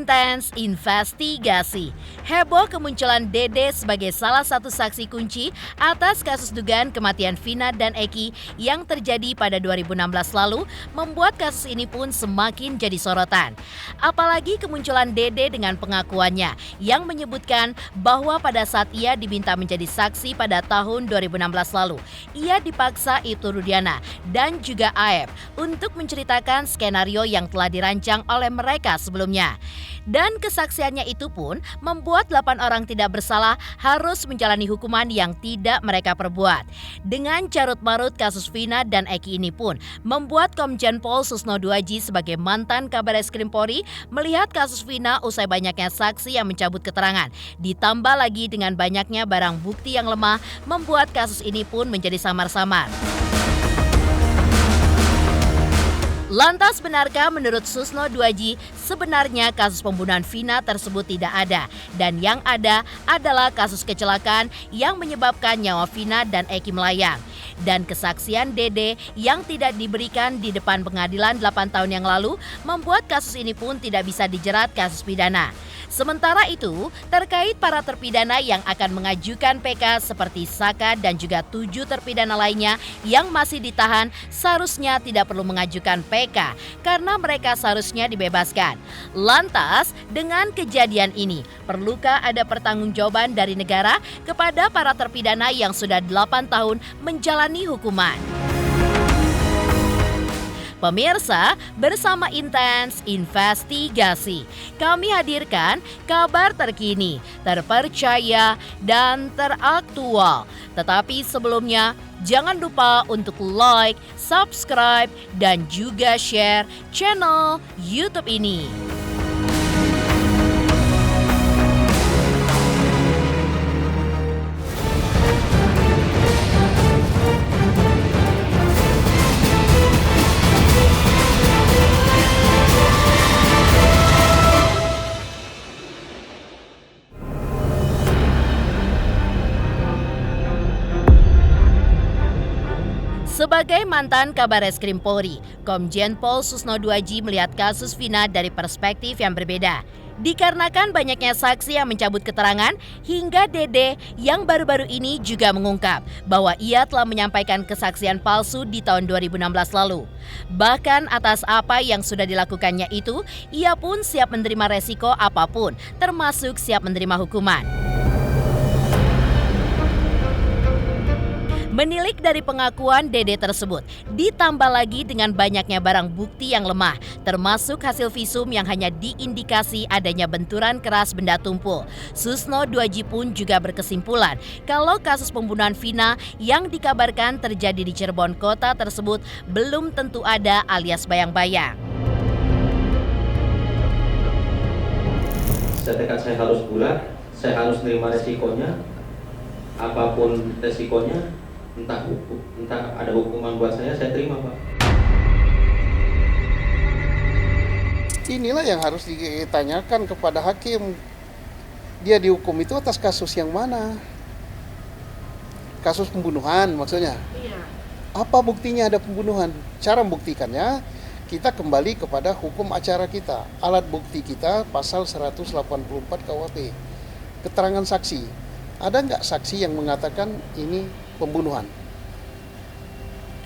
intens investigasi. Heboh kemunculan Dede sebagai salah satu saksi kunci atas kasus dugaan kematian Vina dan Eki yang terjadi pada 2016 lalu membuat kasus ini pun semakin jadi sorotan. Apalagi kemunculan Dede dengan pengakuannya yang menyebutkan bahwa pada saat ia diminta menjadi saksi pada tahun 2016 lalu, ia dipaksa Ibtu Rudiana dan juga Aep untuk menceritakan skenario yang telah dirancang oleh mereka sebelumnya. Dan kesaksiannya itu pun membuat 8 orang tidak bersalah harus menjalani hukuman yang tidak mereka perbuat. Dengan carut-marut kasus Vina dan Eki ini pun membuat Komjen Pol Susno Duaji sebagai mantan Kabareskrim Polri melihat kasus Vina usai banyaknya saksi yang mencabut keterangan. Ditambah lagi dengan banyaknya barang bukti yang lemah membuat kasus ini pun menjadi samar-samar. Lantas benarkah menurut Susno Duaji sebenarnya kasus pembunuhan Vina tersebut tidak ada dan yang ada adalah kasus kecelakaan yang menyebabkan nyawa Vina dan Eki melayang. Dan kesaksian Dede yang tidak diberikan di depan pengadilan 8 tahun yang lalu membuat kasus ini pun tidak bisa dijerat kasus pidana. Sementara itu, terkait para terpidana yang akan mengajukan PK seperti Saka dan juga 7 terpidana lainnya yang masih ditahan seharusnya tidak perlu mengajukan PK karena mereka seharusnya dibebaskan. Lantas, dengan kejadian ini, perlukah ada pertanggungjawaban dari negara kepada para terpidana yang sudah 8 tahun menjalani hukuman? Pemirsa, bersama Intens Investigasi, kami hadirkan kabar terkini, terpercaya, dan teraktual. Tetapi sebelumnya, jangan lupa untuk like, subscribe, dan juga share channel YouTube ini. Sebagai mantan Kabareskrim Polri, Komjen Pol Susno Duaji melihat kasus Vina dari perspektif yang berbeda. Dikarenakan banyaknya saksi yang mencabut keterangan, hingga Dede yang baru-baru ini juga mengungkap bahwa ia telah menyampaikan kesaksian palsu di tahun 2016 lalu. Bahkan atas apa yang sudah dilakukannya itu, ia pun siap menerima resiko apapun, termasuk siap menerima hukuman. Menilik dari pengakuan Dede tersebut, ditambah lagi dengan banyaknya barang bukti yang lemah, termasuk hasil visum yang hanya diindikasi adanya benturan keras benda tumpul. Susno Duaji pun juga berkesimpulan kalau kasus pembunuhan Vina yang dikabarkan terjadi di Cirebon kota tersebut belum tentu ada alias bayang-bayang. Setekat saya harus bulat, saya harus menerima resikonya, apapun resikonya. Entah ada hukuman buat saya terima, Pak. Inilah yang harus ditanyakan kepada hakim. Dia dihukum itu atas kasus yang mana? Kasus pembunuhan maksudnya? Iya. Apa buktinya ada pembunuhan? Cara membuktikannya, kita kembali kepada hukum acara kita. Alat bukti kita pasal 184 KUHP. Keterangan saksi. Ada nggak saksi yang mengatakan ini pembunuhan?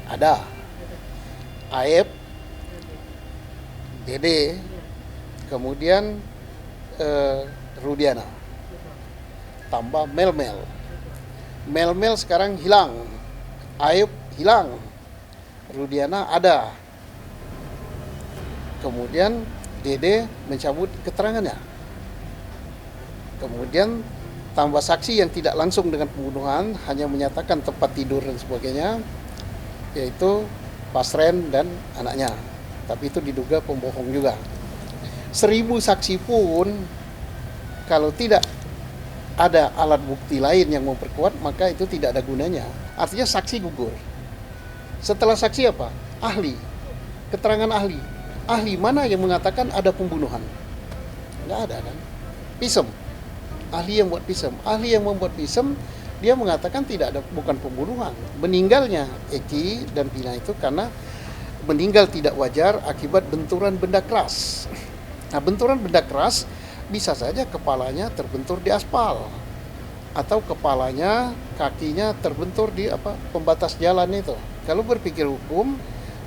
Ada. Aep, Dede, kemudian Rudiana, tambah Melmel. Melmel sekarang hilang, Aep hilang, Rudiana ada. Kemudian Dede mencabut keterangannya. Kemudian tambah saksi yang tidak langsung dengan pembunuhan, hanya menyatakan tempat tidur dan sebagainya, yaitu Pasren dan anaknya. Tapi itu diduga pembohong juga. 1000 saksi pun, kalau tidak ada alat bukti lain yang memperkuat, maka itu tidak ada gunanya. Artinya saksi gugur. Setelah saksi apa? Ahli. Keterangan ahli. Ahli mana yang mengatakan ada pembunuhan? Nggak ada kan? Visum. Ahli yang buat visum. Ahli yang membuat visum, dia mengatakan bukan pembunuhan. Meninggalnya Eki dan Vina itu karena meninggal tidak wajar akibat benturan benda keras. Nah, benturan benda keras bisa saja kepalanya terbentur di aspal atau kepalanya, kakinya terbentur di pembatas jalan itu. Kalau berpikir hukum,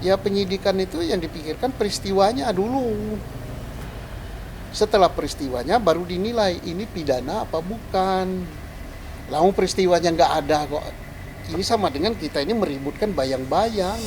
ya penyidikan itu yang dipikirkan peristiwanya dulu. Setelah peristiwanya baru dinilai ini pidana apa bukan. Lalu peristiwanya nggak ada kok. Ini sama dengan kita ini meributkan bayang-bayang.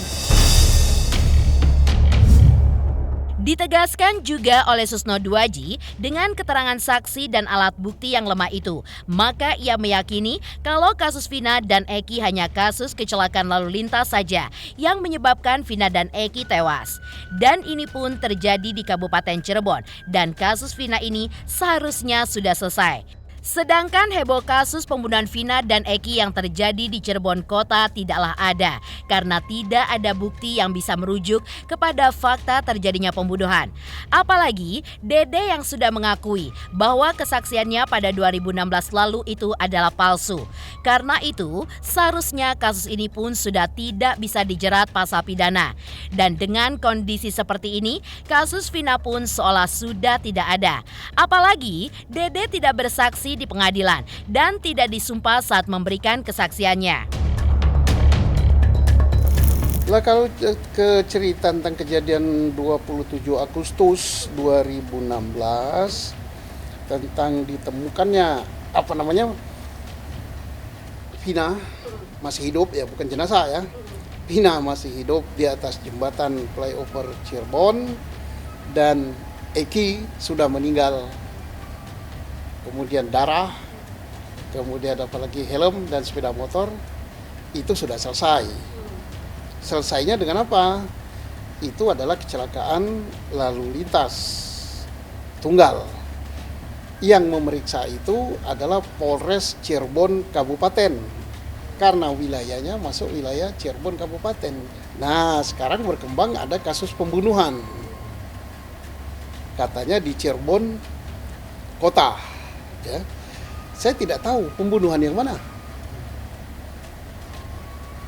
Ditegaskan juga oleh Susno Duaji dengan keterangan saksi dan alat bukti yang lemah itu, maka ia meyakini kalau kasus Vina dan Eki hanya kasus kecelakaan lalu lintas saja yang menyebabkan Vina dan Eki tewas. Dan ini pun terjadi di Kabupaten Cirebon dan kasus Vina ini seharusnya sudah selesai. Sedangkan heboh kasus pembunuhan Vina dan Eki yang terjadi di Cirebon Kota tidaklah ada karena tidak ada bukti yang bisa merujuk kepada fakta terjadinya pembunuhan. Apalagi Dede yang sudah mengakui bahwa kesaksiannya pada 2016 lalu itu adalah palsu. Karena itu seharusnya kasus ini pun sudah tidak bisa dijerat pasal pidana. Dan dengan kondisi seperti ini, kasus Vina pun seolah sudah tidak ada. Apalagi Dede tidak bersaksi di pengadilan dan tidak disumpah saat memberikan kesaksiannya. Lah kalau ke cerita tentang kejadian 27 Agustus 2016 tentang ditemukannya Vina masih hidup, ya bukan jenazah ya. Vina masih hidup di atas jembatan flyover Cirebon dan Eki sudah meninggal. Kemudian darah, kemudian apalagi helm dan sepeda motor, itu sudah selesai. Selesainya dengan apa? Itu adalah kecelakaan lalu lintas tunggal. Yang memeriksa itu adalah Polres Cirebon Kabupaten, karena wilayahnya masuk wilayah Cirebon Kabupaten. Nah, sekarang berkembang ada kasus pembunuhan. Katanya di Cirebon Kota. Ya, saya tidak tahu pembunuhan yang mana.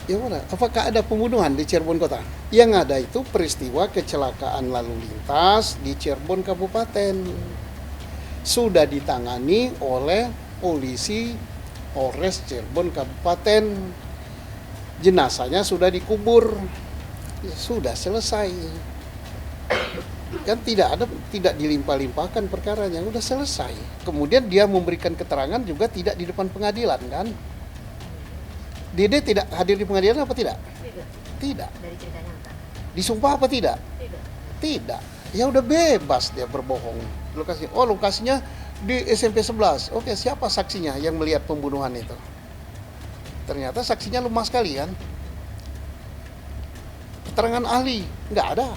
Yang mana? Apakah ada pembunuhan di Cirebon Kota? Yang ada itu peristiwa kecelakaan lalu lintas di Cirebon Kabupaten. Sudah ditangani oleh polisi Polres Cirebon Kabupaten. Jenazahnya sudah dikubur. Sudah selesai. Kan tidak dilimpah-limpahkan perkaranya, udah selesai. Kemudian dia memberikan keterangan juga tidak di depan pengadilan kan. Dede tidak hadir di pengadilan apa tidak? Tidak. Dari ceritanya apa? Disumpah apa tidak? Tidak. Ya udah bebas dia berbohong. Lokasinya di SMP 11. Oke, siapa saksinya yang melihat pembunuhan itu? Ternyata saksinya lemah sekali kan. Keterangan ahli nggak ada.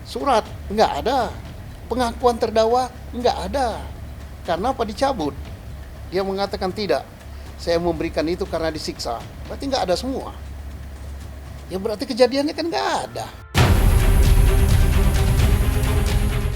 Surat nggak ada, pengakuan terdakwa nggak ada. Karena apa? Dicabut. Dia mengatakan tidak, saya memberikan itu karena disiksa. Berarti nggak ada semua. Ya berarti kejadiannya kan nggak ada.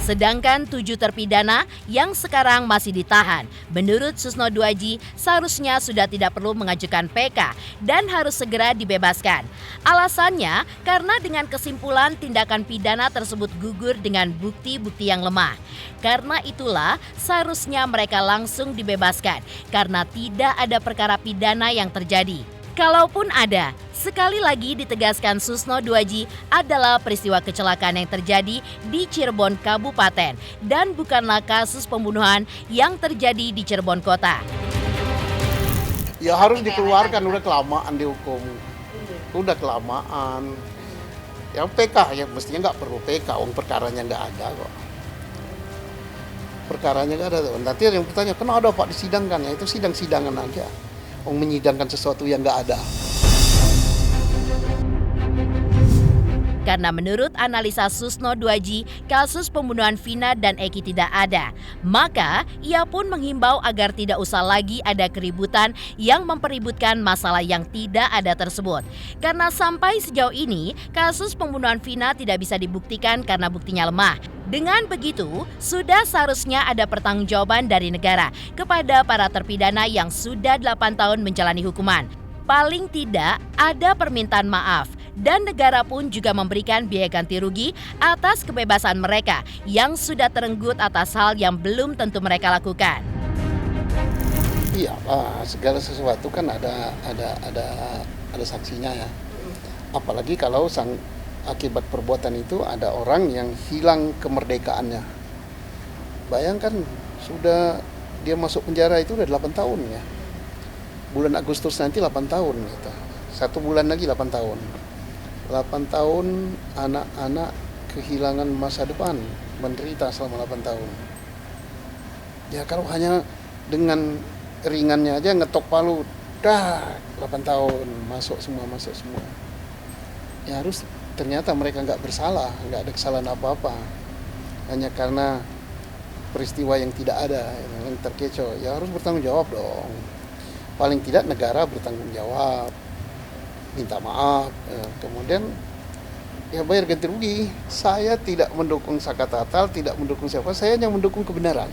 Sedangkan 7 terpidana yang sekarang masih ditahan, menurut Susno Duaji seharusnya sudah tidak perlu mengajukan PK dan harus segera dibebaskan. Alasannya karena dengan kesimpulan tindakan pidana tersebut gugur dengan bukti-bukti yang lemah. Karena itulah seharusnya mereka langsung dibebaskan karena tidak ada perkara pidana yang terjadi. Kalaupun ada, sekali lagi ditegaskan Susno Duaji adalah peristiwa kecelakaan yang terjadi di Cirebon Kabupaten dan bukanlah kasus pembunuhan yang terjadi di Cirebon Kota. Ya harus dikeluarkan, udah kelamaan dihukum. Udah kelamaan. Yang PK, ya mestinya nggak perlu PK, perkaranya nggak ada kok. Perkaranya nggak ada. Nanti yang bertanya, kenapa ada Pak disidangkan? Ya itu sidang-sidangan aja. Menyidangkan sesuatu yang nggak ada. Karena menurut analisa Susno Duaji, kasus pembunuhan Vina dan Eki tidak ada. Maka ia pun menghimbau agar tidak usah lagi ada keributan yang mempeributkan masalah yang tidak ada tersebut. Karena sampai sejauh ini, kasus pembunuhan Vina tidak bisa dibuktikan karena buktinya lemah. Dengan begitu, sudah seharusnya ada pertanggungjawaban dari negara kepada para terpidana yang sudah 8 tahun menjalani hukuman. Paling tidak ada permintaan maaf dan negara pun juga memberikan biaya ganti rugi atas kebebasan mereka yang sudah terenggut atas hal yang belum tentu mereka lakukan. Iya, segala sesuatu kan ada saksinya ya. Apalagi kalau akibat perbuatan itu ada orang yang hilang kemerdekaannya. Bayangkan sudah dia masuk penjara itu udah 8 tahun ya. Bulan Agustus nanti 8 tahun gitu. 1 bulan lagi 8 tahun. 8 tahun anak-anak kehilangan masa depan, menderita selama 8 tahun. Ya kalau hanya dengan ringannya aja ngetok palu, 8 tahun masuk semua. Ya harus ternyata mereka nggak bersalah, nggak ada kesalahan apa-apa. Hanya karena peristiwa yang tidak ada, yang terkecoh, ya harus bertanggung jawab dong. Paling tidak negara bertanggung jawab, minta maaf, kemudian ya bayar ganti rugi. Saya tidak mendukung Sakatatal, tidak mendukung siapa, saya hanya mendukung kebenaran.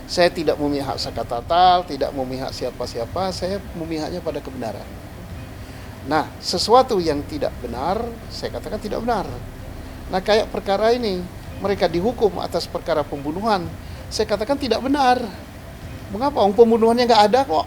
Saya tidak memihak Sakatatal, tidak memihak siapa-siapa, saya memihaknya pada kebenaran. Nah, sesuatu yang tidak benar, saya katakan tidak benar. Nah, kayak perkara ini, mereka dihukum atas perkara pembunuhan, saya katakan tidak benar. Mengapa? Pembunuhannya nggak ada kok.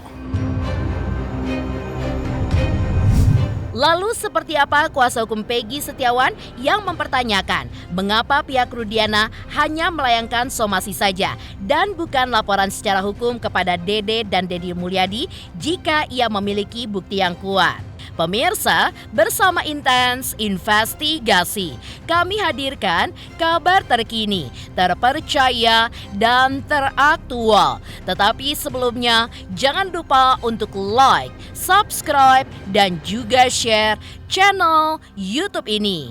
Lalu seperti apa kuasa hukum Peggy Setiawan yang mempertanyakan mengapa pihak Rudiana hanya melayangkan somasi saja dan bukan laporan secara hukum kepada Dede dan Dedi Mulyadi jika ia memiliki bukti yang kuat. Pemirsa, bersama Intens Investigasi, kami hadirkan kabar terkini, terpercaya, dan teraktual. Tetapi sebelumnya, jangan lupa untuk like, subscribe, dan juga share channel YouTube ini.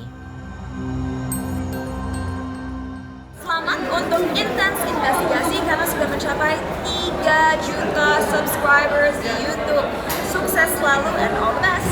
Selamat untuk Intens Investigasi karena sudah mencapai 3 juta subscribers di YouTube. Sukses selalu and all the best.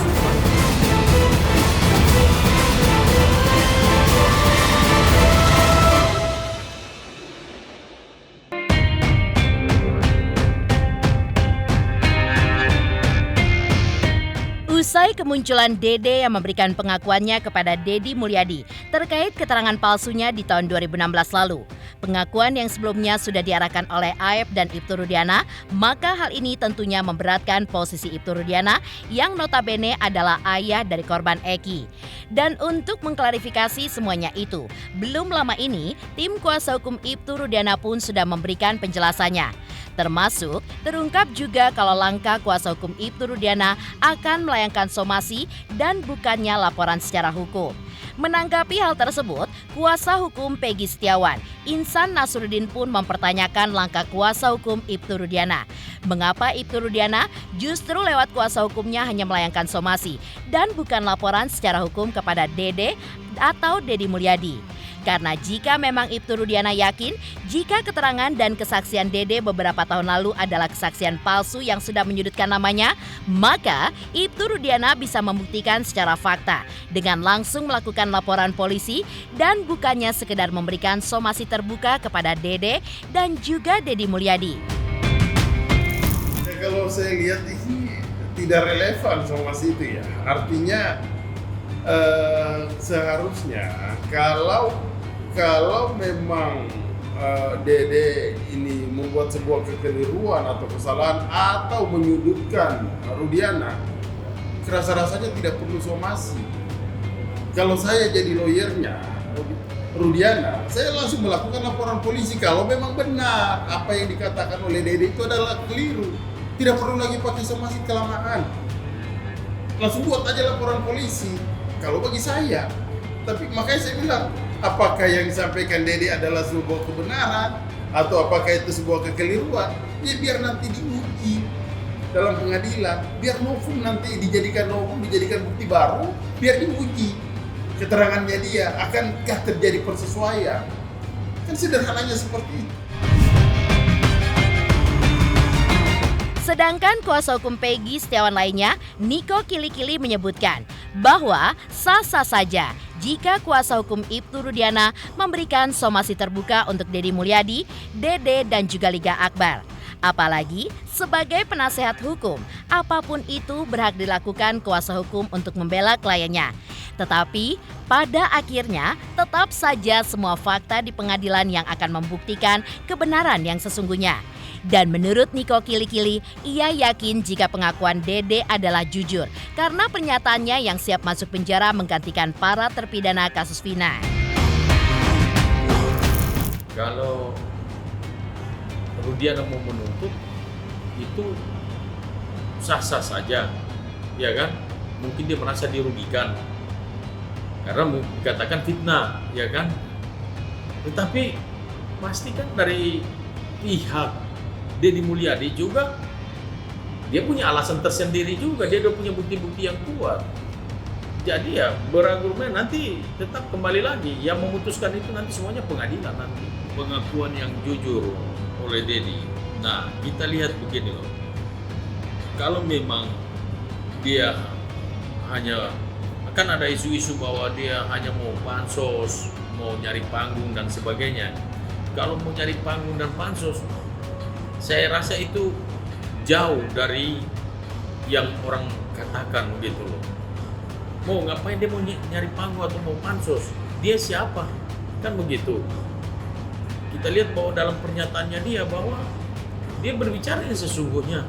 Usai kemunculan Dede yang memberikan pengakuannya kepada Dedi Mulyadi terkait keterangan palsunya di tahun 2016 lalu. Pengakuan yang sebelumnya sudah diarahkan oleh Aep dan Ibtu Rudiana, maka hal ini tentunya memberatkan posisi Ibtu Rudiana yang notabene adalah ayah dari korban Eki. Dan untuk mengklarifikasi semuanya itu, belum lama ini tim kuasa hukum Ibtu Rudiana pun sudah memberikan penjelasannya. Termasuk terungkap juga kalau langkah kuasa hukum Ibtu Rudiana akan melayangkan somasi dan bukannya laporan secara hukum. Menanggapi hal tersebut, kuasa hukum Peggy Setiawan, Insan Nasruddin pun mempertanyakan langkah kuasa hukum Ibtu Rudiana. Mengapa Ibtu Rudiana justru lewat kuasa hukumnya hanya melayangkan somasi dan bukan laporan secara hukum kepada Dede atau Dedi Mulyadi? Karena jika memang Ibtu Rudiana yakin jika keterangan dan kesaksian Dede beberapa tahun lalu adalah kesaksian palsu yang sudah menyudutkan namanya, maka Ibtu Rudiana bisa membuktikan secara fakta dengan langsung melakukan laporan polisi dan bukannya sekedar memberikan somasi terbuka kepada Dede dan juga Dedi Mulyadi. Kalau saya lihat ini tidak relevan somasi itu ya. Artinya seharusnya kalau memang Dede ini membuat sebuah kekeliruan atau kesalahan atau menyudutkan Rudiana, rasa-rasanya tidak perlu somasi. Kalau saya jadi lawyernya Rudiana, saya langsung melakukan laporan polisi kalau memang benar apa yang dikatakan oleh Dede itu adalah keliru. Tidak perlu lagi pakai somasi kelamaan. Langsung buat aja laporan polisi. Kalau bagi saya, tapi makanya saya bilang, apakah yang disampaikan Dede adalah sebuah kebenaran atau apakah itu sebuah kekeliruan? Ya biar nanti diuji dalam pengadilan, biar novum nanti dijadikan bukti baru, biar diuji keterangannya dia, akankah terjadi persesuaian? Kan sederhananya seperti itu. Sedangkan kuasa hukum Peggy Setiawan lainnya, Niko Kili-Kili menyebutkan bahwa sah-sah saja jika kuasa hukum Ibtu Rudiana memberikan somasi terbuka untuk Dedi Mulyadi, Dede dan juga Liga Akbar. Apalagi sebagai penasehat hukum, apapun itu berhak dilakukan kuasa hukum untuk membela kliennya. Tetapi pada akhirnya tetap saja semua fakta di pengadilan yang akan membuktikan kebenaran yang sesungguhnya. Dan menurut Niko Kili-Kili, ia yakin jika pengakuan Dede adalah jujur karena pernyataannya yang siap masuk penjara menggantikan para terpidana kasus Vina. Kalau Rudiana mau menuntut itu sah-sah saja, ya kan? Mungkin dia merasa dirugikan karena dikatakan fitnah, ya kan? Tetapi pastikan dari pihak Deddy Mulyadi juga dia punya alasan tersendiri juga, dia udah punya bukti-bukti yang kuat. Jadi ya berargumen nanti tetap kembali lagi yang memutuskan itu nanti semuanya pengadilan nanti. Pengakuan yang jujur oleh Deddy. Nah, kita lihat begini loh. Kalau memang dia hanya kan ada isu-isu bahwa dia hanya mau pansos, mau nyari panggung dan sebagainya. Kalau mau nyari panggung dan pansos, saya rasa itu jauh dari yang orang katakan gitu loh. Mau ngapain dia mau nyari panggung atau mau pansos? Dia siapa? Kan begitu. Kita lihat bahwa dalam pernyataannya dia bahwa dia berbicara yang sesungguhnya.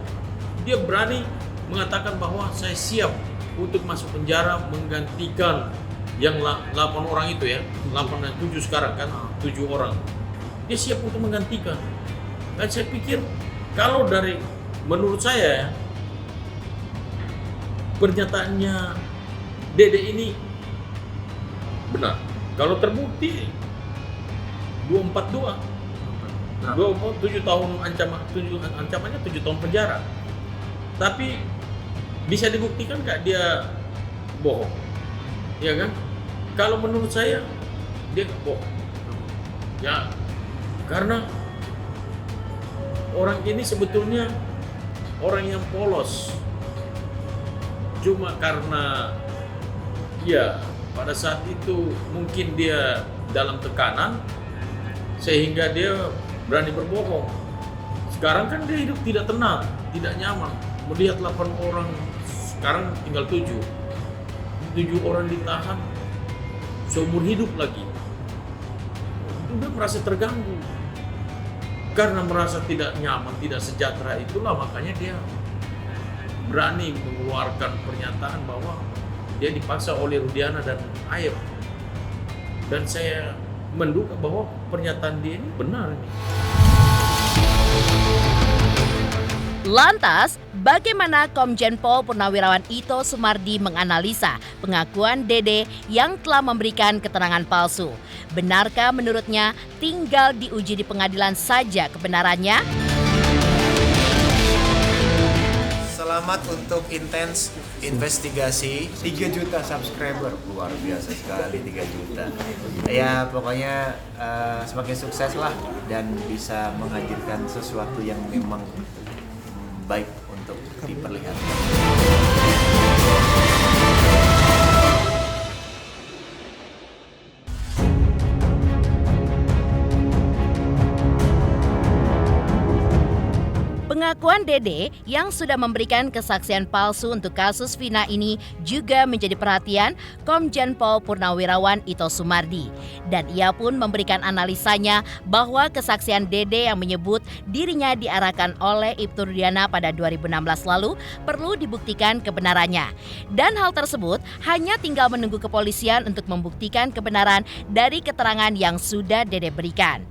Dia berani mengatakan bahwa saya siap untuk masuk penjara menggantikan yang 8 orang itu ya. 8 dan 7 sekarang kan, 7 orang. Dia siap untuk menggantikan. Dan saya pikir kalau dari menurut saya ya, pernyataannya Dede ini benar. Kalau terbukti 242 7 tahun ancamannya 7 tahun penjara. Tapi bisa dibuktikan nggak dia bohong? Ya kan? Kalau menurut saya dia bohong. Ya, karena orang ini sebetulnya orang yang polos. Cuma karena ya pada saat itu mungkin dia dalam tekanan sehingga dia berani berbohong. Sekarang kan dia hidup tidak tenang, tidak nyaman. Melihat 8 orang, sekarang tinggal 7. 7 orang ditahan seumur hidup lagi. Dia merasa terganggu. Karena merasa tidak nyaman, tidak sejahtera, itulah makanya dia berani mengeluarkan pernyataan bahwa dia dipaksa oleh Rudiana dan Aep. Dan saya menduga bahwa pernyataan dia ini benar. Lantas, bagaimana Komjen Pol Purnawirawan Ito Sumardi menganalisa pengakuan Dede yang telah memberikan keterangan palsu? Benarkah menurutnya tinggal diuji di pengadilan saja kebenarannya? Selamat untuk intens investigasi 3 juta subscriber, luar biasa sekali 3 juta. Ya pokoknya semakin sukses lah dan bisa menghadirkan sesuatu yang memang baik untuk diperlihatkan. Pengakuan Dede yang sudah memberikan kesaksian palsu untuk kasus Vina ini juga menjadi perhatian Komjen Pol Purnawirawan Ito Sumardi. Dan ia pun memberikan analisanya bahwa kesaksian Dede yang menyebut dirinya diarahkan oleh Ibtu Rudiana pada 2016 lalu perlu dibuktikan kebenarannya. Dan hal tersebut hanya tinggal menunggu kepolisian untuk membuktikan kebenaran dari keterangan yang sudah Dede berikan.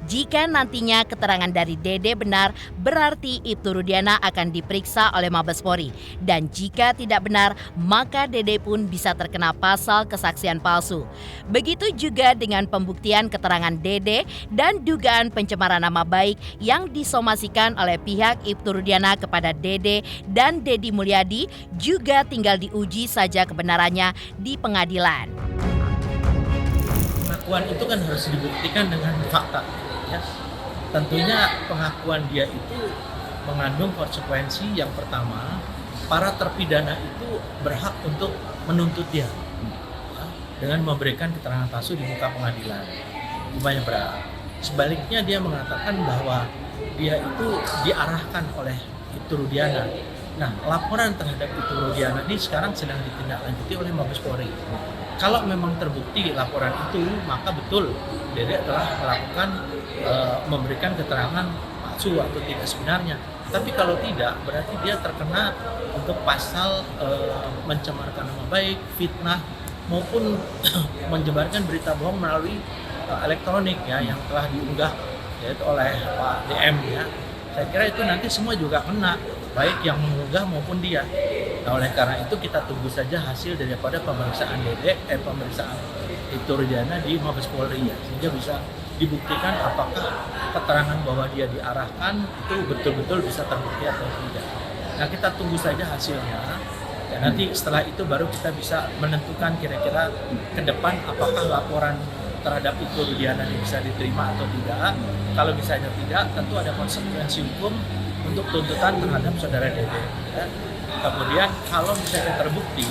Jika nantinya keterangan dari Dede benar, berarti Ibtu Rudiana akan diperiksa oleh Mabes Polri. Dan jika tidak benar, maka Dede pun bisa terkena pasal kesaksian palsu. Begitu juga dengan pembuktian keterangan Dede dan dugaan pencemaran nama baik yang disomasikan oleh pihak Ibtu Rudiana kepada Dede dan Deddy Mulyadi juga tinggal diuji saja kebenarannya di pengadilan. Pengakuan itu kan harus dibuktikan dengan fakta. Ya. Tentunya pengakuan dia itu mengandung konsekuensi yang pertama, para terpidana itu berhak untuk menuntut dia dengan memberikan keterangan palsu di muka pengadilan. Jumlahnya berapa? Sebaliknya dia mengatakan bahwa dia itu diarahkan oleh itu Rudiana. Nah, laporan terhadap itu Rudiana ini sekarang sedang ditindaklanjuti oleh Mabes Polri. Kalau memang terbukti laporan itu, maka betul Dede telah melakukan memberikan keterangan palsu atau tidak sebenarnya. Tapi kalau tidak, berarti dia terkena untuk pasal mencemarkan nama baik, fitnah, maupun menyebarkan berita bohong melalui elektronik ya yang telah diunggah yaitu oleh Pak DM ya. Saya kira itu nanti semua juga kena, baik yang mengunggah maupun dia. Nah, oleh karena itu kita tunggu saja hasil daripada pemeriksaan pemeriksaan itu Rudiana di Mabes Polri ya, sehingga bisa dibuktikan apakah keterangan bahwa dia diarahkan itu betul-betul bisa terbukti atau tidak. Nah, kita tunggu saja hasilnya. Ya, nanti setelah itu baru kita bisa menentukan kira-kira ke depan apakah laporan terhadap itu Rudiana ini bisa diterima atau tidak. Kalau misalnya tidak, tentu ada konsekuensi hukum untuk tuntutan terhadap saudara Dede. Ya. Kemudian kalau misalnya terbukti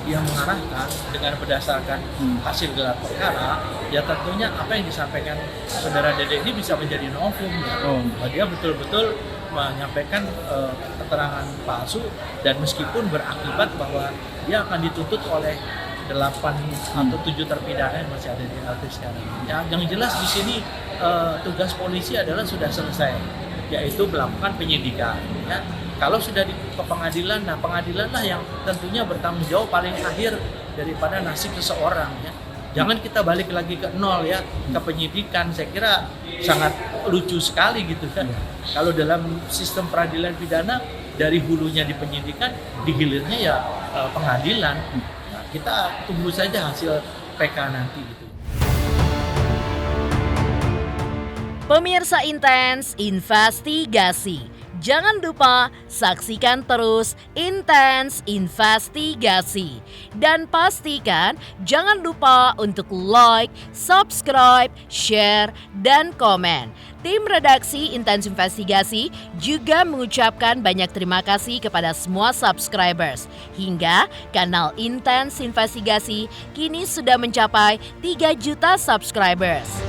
dia mengarahkan dengan berdasarkan hasil gelar perkara, ya tentunya apa yang disampaikan saudara Dede ini bisa menjadi novum ya. Bahwa dia betul-betul menyampaikan keterangan palsu dan meskipun berakibat bahwa dia akan dituntut oleh 8 atau 7 terpidana yang masih ada di LT sekarang. Ya, yang jelas di sini tugas polisi adalah sudah selesai, yaitu melakukan penyidikan. Ya. Kalau sudah di pengadilan, nah pengadilanlah yang tentunya bertanggung jawab paling akhir daripada nasib seseorang. Ya. Jangan kita balik lagi ke nol ya, ke penyidikan. Saya kira sangat lucu sekali gitu kan. Kalau dalam sistem peradilan pidana dari hulunya di penyidikan, di hilirnya ya pengadilan. Nah, kita tunggu saja hasil PK nanti gitu. Pemirsa Intens Investigasi, jangan lupa saksikan terus Intens Investigasi. Dan pastikan jangan lupa untuk like, subscribe, share, dan komen. Tim redaksi Intens Investigasi juga mengucapkan banyak terima kasih kepada semua subscribers. Hingga kanal Intens Investigasi kini sudah mencapai 3 juta subscribers.